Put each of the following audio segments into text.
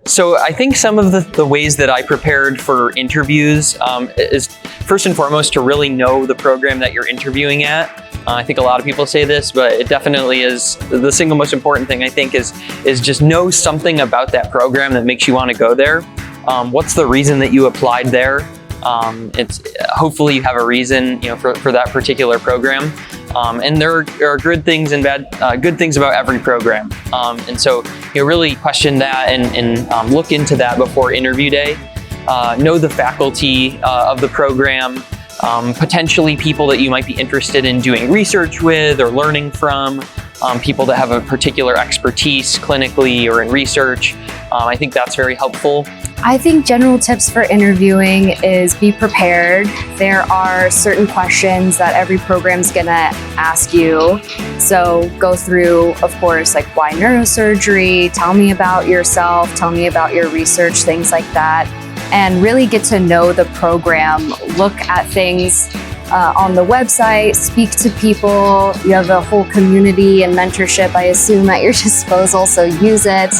So I think some of the ways that I prepared for interviews is first and foremost to really know the program that you're interviewing at. I think a lot of people say this, but it definitely is the single most important thing, I think, is just know something about that program that makes you want to go there. What's the reason that you applied there? It's hopefully you have a reason, for that particular program. And there are good things and good things about every program. And so really question that and look into that before interview day. Know the faculty of the program, potentially people that you might be interested in doing research with or learning from, people that have a particular expertise clinically or in research. I think that's very helpful. I think general tips for interviewing is be prepared. There are certain questions that every program's gonna ask you. So go through, of course, like why neurosurgery, tell me about yourself, tell me about your research, things like that. And really get to know the program. Look at things on the website, speak to people. You have a whole community and mentorship, I assume, at your disposal, so use it.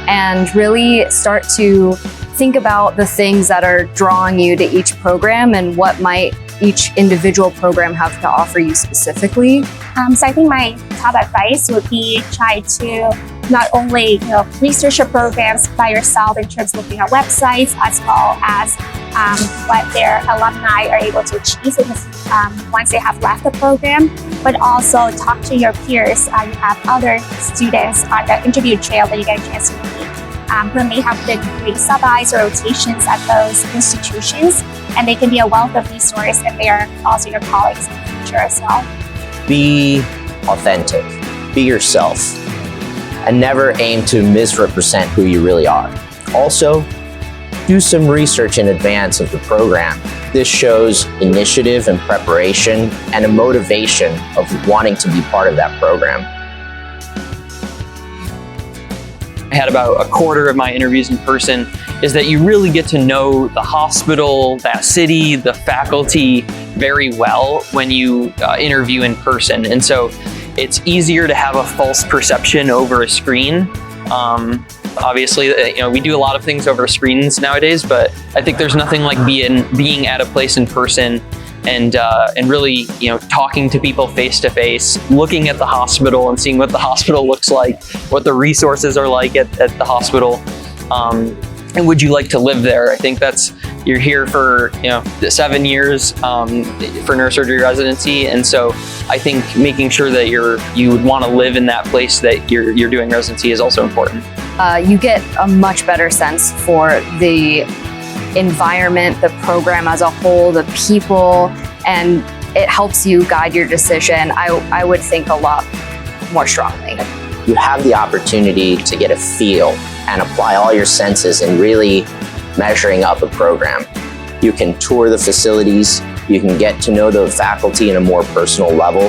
And really start to think about the things that are drawing you to each program and what might each individual program have to offer you specifically. So I think my top advice would be try to not only research your programs by yourself in terms of looking at websites, as well as what their alumni are able to achieve once they have left the program, but also talk to your peers. You have other students on the interview trail that you get a chance to meet, who may have been doing sub-Is or rotations at those institutions, and they can be a wealth of resource, and they are also your colleagues in the future as well. Be authentic, be yourself, and never aim to misrepresent who you really are. Also, do some research in advance of the program. This shows initiative and preparation and a motivation of wanting to be part of that program. I had about a quarter of my interviews in person, is that you really get to know the hospital, that city, the faculty very well when you interview in person. And so it's easier to have a false perception over a screen. Obviously, we do a lot of things over screens nowadays, but I think there's nothing like being at a place in person and really, talking to people face to face, looking at the hospital and seeing what the hospital looks like, what the resources are like at the hospital, and would you like to live there? I think you're here for 7 years for neurosurgery residency, and so I think making sure that you would want to live in that place that you're doing residency is also important. You get a much better sense for the environment, the program as a whole, the people, and it helps you guide your decision, I would think, a lot more strongly. You have the opportunity to get a feel and apply all your senses in really measuring up a program. You can tour the facilities, you can get to know the faculty in a more personal level,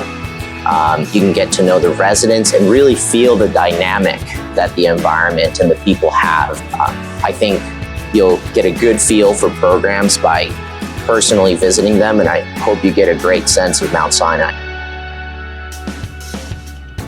you can get to know the residents and really feel the dynamic that the environment and the people have. I think you'll get a good feel for programs by personally visiting them, and I hope you get a great sense of Mount Sinai.